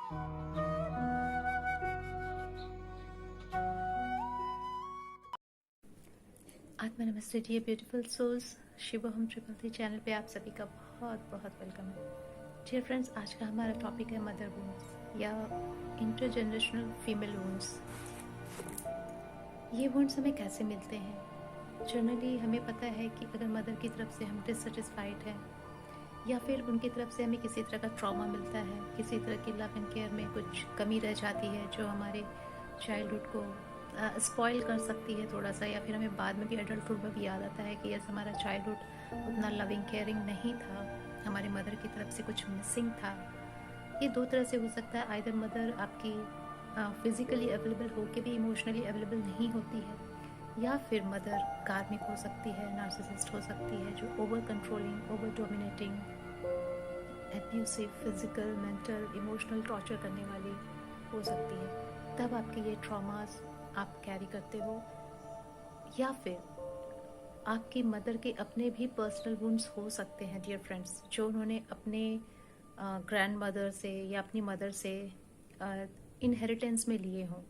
आत्मा नमस्ते dear beautiful souls, Shivoham triple three channel पे आप सभी का बहुत बहुत वेलकम है। डियर फ्रेंड्स, आज का हमारा टॉपिक है मदर वुंड्स या इंटरजेनरेशनल फीमेल वुंड्स। ये वुंड्स हमें कैसे मिलते हैं? जनरली हमें पता है कि अगर मदर की तरफ से हम डिससेटिस्फाइड हैं या फिर उनकी तरफ से हमें किसी तरह का ट्रॉमा मिलता है, किसी तरह की लव एंड केयर में कुछ कमी रह जाती है जो हमारे चाइल्डहुड को स्पॉइल कर सकती है थोड़ा सा, या फिर हमें बाद में भी एडल्टहुड में भी याद आता है कि यस, हमारा चाइल्डहुड उतना लविंग केयरिंग नहीं था, हमारे मदर की तरफ से कुछ मिसिंग था। ये दो तरह से हो सकता है। आइदर मदर आपकी फिजिकली अवेलेबल हो के भी इमोशनली अवेलेबल नहीं होती है, या फिर मदर कार्मिक हो सकती है, नार्सिसिस्ट हो सकती है जो over controlling, over dominating, abusive, physical, mental, emotional torture करने वाली हो सकती है। तब आपके ये ट्रॉमास आप कैरी करते हो, या फिर आपकी मदर के अपने भी पर्सनल वुंड्स हो सकते हैं डियर फ्रेंड्स, जो उन्होंने अपने ग्रैंड मदर से या अपनी मदर से इनहेरिटेंस में लिए हों।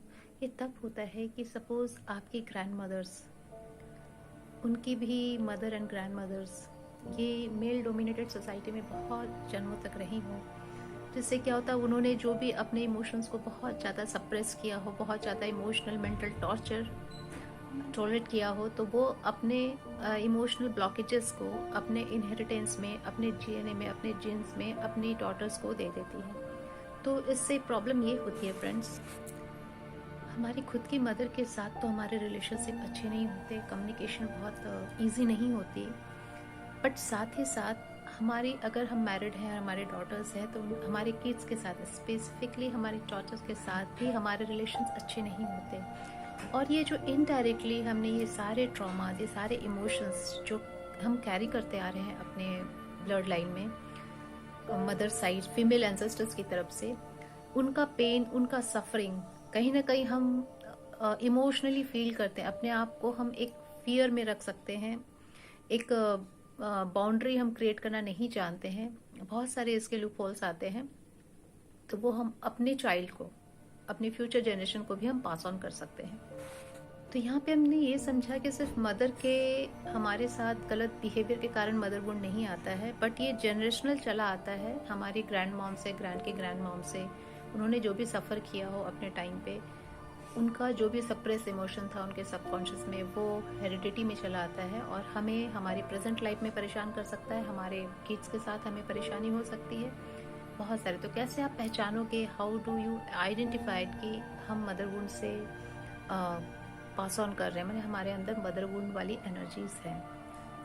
ये तब होता है कि सपोज आपकी ग्रैंड मदर्स, उनकी भी मदर एंड ग्रैंड मदर्स ये मेल डोमिनेटेड सोसाइटी में बहुत जन्मों तक रही हों, जिससे क्या होता है उन्होंने जो भी अपने इमोशंस को बहुत ज़्यादा सप्रेस किया हो, बहुत ज़्यादा इमोशनल मेंटल टॉर्चर टॉलरेट किया हो, तो वो अपने इमोशनल ब्लॉकेजेस को अपने इनहेरिटेंस में, अपने डीएनए में, अपने जीन्स में अपनी डॉटर्स को दे देती है। तो इससे प्रॉब्लम ये होती है फ्रेंड्स, हमारी खुद की मदर के साथ तो हमारे रिलेशनशिप अच्छे नहीं होते, कम्युनिकेशन बहुत ईजी नहीं होती, बट साथ ही साथ हमारी, अगर हम मैरिड हैं, हमारे डॉटर्स हैं, तो हमारे किड्स के साथ, स्पेसिफिकली हमारी डॉटर्स के साथ भी हमारे रिलेशंस अच्छे नहीं होते। और ये जो इनडायरेक्टली हमने ये सारे ट्रॉमास, ये सारे इमोशंस जो हम कैरी करते आ रहे हैं अपने ब्लड लाइन में, मदर साइड फीमेल एंसेस्टर्स की तरफ से, उनका पेन, उनका सफरिंग कहीं ना कहीं हम इमोशनली फील करते हैं। अपने आप को हम एक फियर में रख सकते हैं, एक बाउंड्री हम क्रिएट करना नहीं जानते हैं, बहुत सारे इसके लूपहोल्स आते हैं, तो वो हम अपने चाइल्ड को, अपने फ्यूचर जनरेशन को भी हम पास ऑन कर सकते हैं। तो यहाँ पे हमने ये समझा कि सिर्फ मदर के हमारे साथ गलत बिहेवियर के कारण मदर वुंड नहीं आता है, बट ये जनरेशनल चला आता है हमारी ग्रैंड मॉम से, ग्रैंड के ग्रैंड मॉम से, उन्होंने जो भी सफ़र किया हो अपने टाइम पे, उनका जो भी सप्रेस इमोशन था उनके सबकॉन्शियस में, वो हेरिडिटी में चला आता है और हमें हमारी प्रेजेंट लाइफ में परेशान कर सकता है, हमारे किड्स के साथ हमें परेशानी हो सकती है, बहुत सारे। तो कैसे आप पहचानोगे, हाउ डू यू आइडेंटिफाइड कि हम मदर वुंड से पास ऑन कर रहे हैं, मैंने हमारे अंदर मदर वुंड वाली एनर्जीज हैं।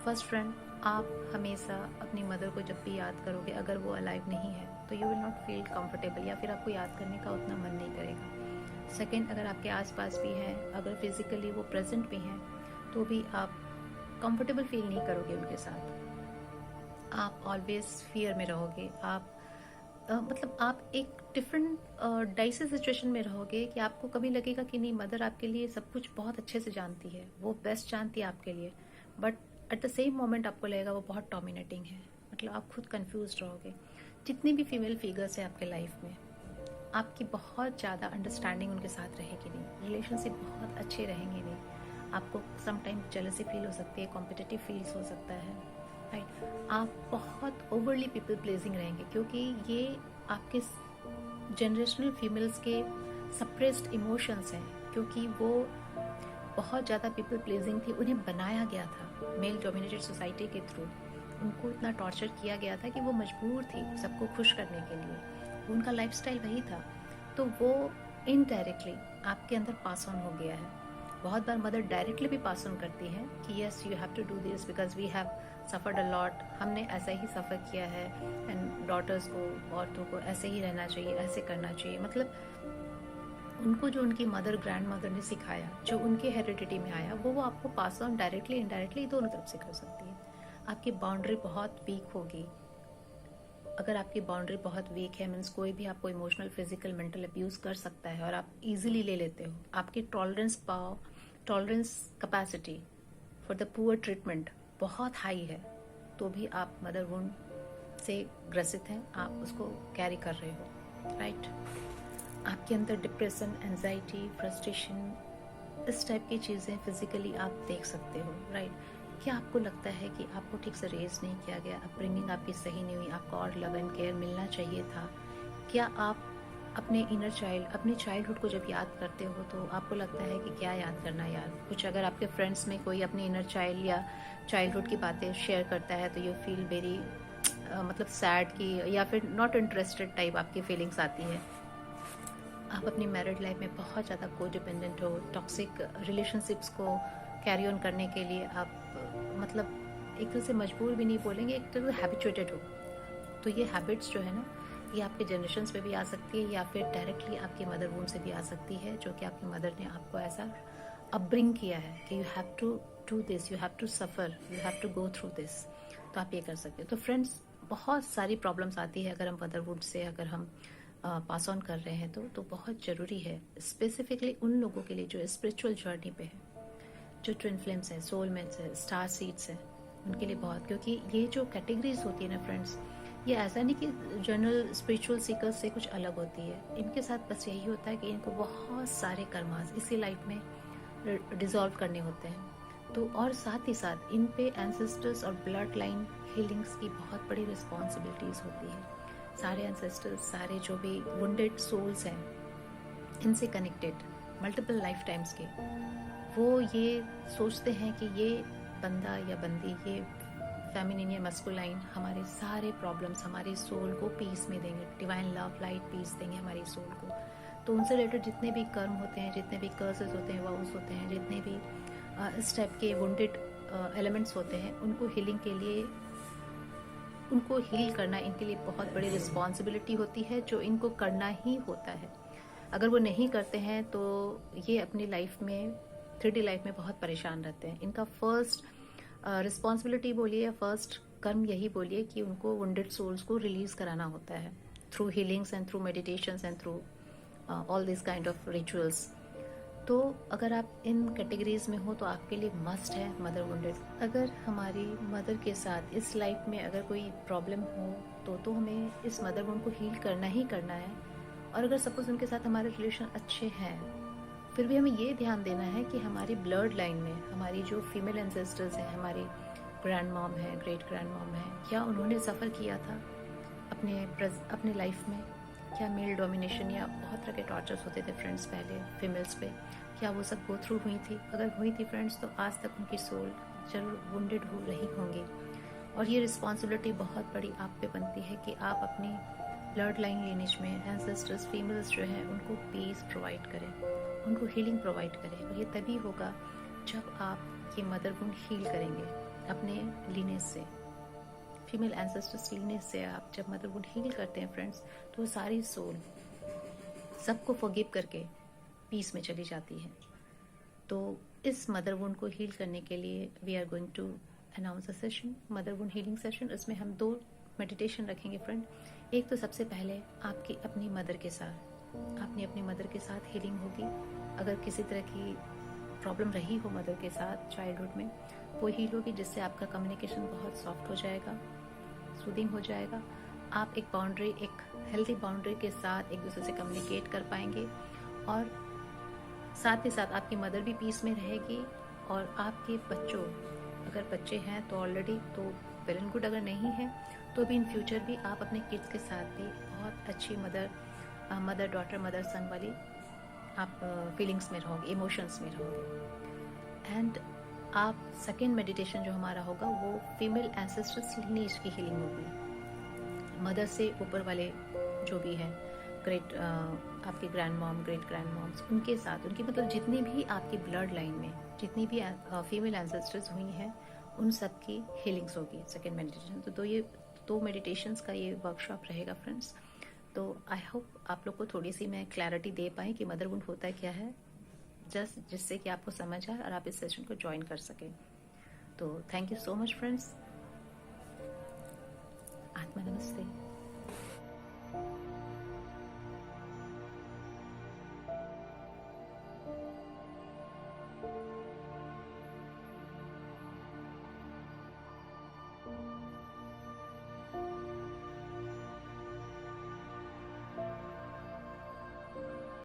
फर्स्ट फ्रेंड, आप हमेशा अपनी मदर को जब भी याद करोगे, अगर वो अलाइव नहीं है तो you will not feel comfortable, या फिर आपको याद करने का उतना मन नहीं करेगा। सेकेंड, अगर आपके आसपास भी हैं, अगर फिजिकली वो प्रेजेंट भी हैं, तो भी आप कंफर्टेबल फील नहीं करोगे उनके साथ, आप ऑलवेज फियर में रहोगे, आप मतलब आप एक डिफरेंट डाइसी सिचुएशन में रहोगे कि आपको कभी लगेगा कि नहीं, मदर आपके लिए सब कुछ बहुत अच्छे से जानती है, वो बेस्ट जानती है आपके लिए, but at the same moment आपको लगेगा वो बहुत डोमिनेटिंग है, मतलब आप खुद कंफ्यूज रहोगे। जितनी भी फीमेल फिगर्स है आपके लाइफ में, आपकी बहुत ज़्यादा अंडरस्टैंडिंग उनके साथ रहेगी नहीं, रिलेशनशिप बहुत अच्छे रहेंगे नहीं, आपको समटाइम जेलसी फील हो सकती है, कॉम्पिटिटिव फील्स हो सकता है, राइट। आप बहुत ओवरली पीपल प्लेजिंग रहेंगे, क्योंकि ये आपके जनरेशनल फीमेल्स के सप्रेस्ड इमोशंस हैं, क्योंकि वो बहुत ज़्यादा पीपल प्लेजिंग थी, उन्हें बनाया गया था मेल डोमिनेटेड सोसाइटी के थ्रू, उनको इतना टॉर्चर किया गया था कि वो मजबूर थी सबको खुश करने के लिए, उनका लाइफस्टाइल वही था, तो वो इनडायरेक्टली आपके अंदर पास ऑन हो गया है। बहुत बार मदर डायरेक्टली भी पास ऑन करती है कि yes, you have to do this because we have suffered a lot, हमने ऐसा ही सफ़र किया है, एंड डॉटर्स को, औरतों को ऐसे ही रहना चाहिए, ऐसे करना चाहिए, मतलब उनको जो उनकी मदर, ग्रैंड मदर ने सिखाया, जो उनके हेरिडिटी में आया, वो आपको पास ऑन डायरेक्टली इनडायरेक्टली दोनों तरफ से कर सकती है। आपकी बाउंड्री बहुत वीक होगी, अगर आपकी बाउंड्री बहुत वीक है, मीन्स कोई भी आपको इमोशनल, फिजिकल, मेंटल अब्यूज कर सकता है और आप इजीली ले लेते हो, आपकी tolerance capacity for the poor treatment बहुत हाई है, तो भी आप मदर वुंड से ग्रसित हैं, आप उसको कैरी कर रहे हो। राइट। आपके अंदर डिप्रेशन, एंजाइटी, फ्रस्ट्रेशन, इस टाइप की चीज़ें फिजिकली आप देख सकते हो, राइट। क्या आपको लगता है कि आपको ठीक से रेज नहीं किया गया, अपब्रिंगिंग आपकी सही नहीं हुई, आपको और लव एंड केयर मिलना चाहिए था? क्या आप अपने इनर चाइल्ड, अपनी चाइल्डहुड को जब याद करते हो तो आपको लगता है कि क्या याद करना यार, कुछ अगर आपके फ्रेंड्स में कोई अपनी इनर चाइल्ड या चाइल्डहुड की बातें शेयर करता है तो यू फील वेरी मतलब सैड की, या फिर नॉट इंटरेस्टेड टाइप आपकी फीलिंग्स आती है? आप अपनी मैरिड लाइफ में बहुत ज़्यादा को डिपेंडेंट हो, टॉक्सिक रिलेशनशिप्स को कैरी ऑन करने के लिए आप मतलब एक तरह से मजबूर भी नहीं बोलेंगे, एक तरह से हैबिचुएटेड हो। तो ये हैबिट्स जो है ना, ये आपके जनरेशन्स पे भी आ सकती है या फिर डायरेक्टली आपके मदर वून से भी आ सकती है, जो कि आपकी मदर ने आपको ऐसा अपब्रिंग किया है कि you have to do this, you have to suffer, you have to go through this. तो आप ये कर सकते हो। तो फ्रेंड्स, बहुत सारी प्रॉब्लम्स आती है अगर हम मदरवुड से अगर हम पास ऑन कर रहे हैं तो बहुत ज़रूरी है, स्पेसिफिकली उन लोगों के लिए जो स्पिरिचुअल जर्नी पे है, जो ट्विन फ्लेम्स हैं, सोलमेट्स हैं, स्टार सीड्स हैं, उनके लिए बहुत। क्योंकि ये जो कैटेगरीज होती है ना फ्रेंड्स, ये ऐसा नहीं कि जनरल स्पिरिचुअल सीकर्स से कुछ अलग होती है। इनके साथ बस यही होता है कि इनको बहुत सारे कर्मास इसी लाइफ में डिजॉल्व करने होते हैं। तो और साथ ही साथ इन पे एंसेस्टर्स और ब्लड लाइन हीलिंग्स की बहुत बड़ी रिस्पॉन्सिबिलिटीज़ होती है। सारे एंसेस्टर्स, सारे जो भी वुंडेड सोल्स हैं, इनसे कनेक्टेड मल्टीपल लाइफ टाइम्स के, वो ये सोचते हैं कि ये बंदा या बंदी, ये फेमिनिन या मस्कुलाइन, हमारे सारे प्रॉब्लम्स हमारी सोल को पीस में देंगे, डिवाइन लव लाइट पीस देंगे हमारी सोल को। तो उनसे रिलेटेड जितने भी कर्म होते हैं, जितने भी कर्सेस होते हैं, वाउस होते हैं, जितने भी इस टाइप के वुंडेड एलिमेंट्स होते हैं, उनको हीलिंग के लिए, उनको हील करना इनके लिए बहुत बड़ी रिस्पॉन्सिबिलिटी होती है, जो इनको करना ही होता है। अगर वो नहीं करते हैं तो ये अपनी लाइफ में, 3D लाइफ में बहुत परेशान रहते हैं। इनका फर्स्ट रिस्पॉन्सिबिलिटी बोलिए या फर्स्ट कर्म यही बोलिए कि उनको वुंडेड सोल्स को रिलीज कराना होता है through healings and through meditations and through all this kind of rituals. तो अगर आप इन कैटेगरीज में हो तो आपके लिए मस्ट है मदर वुंडेड। अगर हमारी मदर के साथ इस लाइफ में अगर कोई प्रॉब्लम हो तो हमें इस मदर वुंड को हील करना ही करना है। और अगर सपोज उनके साथ हमारे रिलेशन अच्छे हैं, फिर भी हमें ये ध्यान देना है कि हमारी ब्लड लाइन में हमारी जो फीमेल एंसेस्टर्स हैं, हमारी ग्रैंड मॉम है, ग्रेट ग्रैंड मॉम है, क्या उन्होंने सफ़र किया था अपने लाइफ में? क्या मेल डोमिनेशन या बहुत तरह के टॉर्चर्स होते थे फ्रेंड्स पहले फीमेल्स पे, क्या वो सब गो थ्रू हुई थी? अगर हुई थी फ्रेंड्स, तो आज तक उनकी सोल जरूर वुंडेड हो रही होंगी। और ये रिस्पॉन्सिबिलिटी बहुत बड़ी आप पे बनती है कि आप अपनी ब्लड लाइन लिनेज में एंसेस्टर्स फीमेल्स जो हैं उनको पीस प्रोवाइड करें, उनको हीलिंग प्रोवाइड करें। और ये तभी होगा जब आप ये मदर वुंड हील करेंगे अपने लिनेज से, फीमेल एंसेस्टर्स लिनेज से। आप जब मदर वुंड हील करते हैं फ्रेंड्स, तो सारी सोल सबको फॉरगिव करके पीस में चली जाती है। तो इस मदर वुंड को हील करने के लिए we are going to announce a session, mother wound healing session. इसमें हम 2 मेडिटेशन रखेंगे फ्रेंड। एक तो सबसे पहले आपकी अपनी मदर के साथ, अपनी मदर के साथ हीलिंग होगी। अगर किसी तरह की प्रॉब्लम रही हो मदर के साथ चाइल्डहुड में, वो हील होगी, जिससे आपका कम्युनिकेशन बहुत सॉफ्ट हो जाएगा, सूदिंग हो जाएगा। आप एक बाउंड्री, एक हेल्दी बाउंड्री के साथ एक दूसरे से कम्युनिकेट कर पाएंगे। और साथ ही साथ आपकी मदर भी पीस में रहेगी। और आपके बच्चों, अगर बच्चे हैं तो ऑलरेडी तो वेल एंड गुड, अगर नहीं है तो भी इन फ्यूचर भी आप अपने किड्स के साथ भी बहुत अच्छी मदर डॉटर, मदर सन वाली आप फीलिंग्स में रहोगे, इमोशंस में रहोगे। एंड आप सेकेंड मेडिटेशन जो हमारा होगा वो फीमेल एंसेस्टर्स लिनेज की हीलिंग होगी। मदर से ऊपर वाले जो भी हैं, ग्रेट आपके grand mom, great grand moms, उनके साथ, उनकी मतलब जितनी भी आपकी ब्लड लाइन में जितनी भी फीमेल एंसेस्टर्स हुई हैं, उन सब की हीलिंग्स होगी सेकेंड मेडिटेशन। तो ये 2 मेडिटेशंस का ये वर्कशॉप रहेगा फ्रेंड्स। तो आई होप आप लोग को थोड़ी सी मैं क्लैरिटी दे पाई कि मदर वुंड होता क्या है, जस्ट जिससे कि आपको समझ आए और आप इस सेशन को ज्वाइन कर सकें। तो thank you so much friends. आत्मा नमस्ते।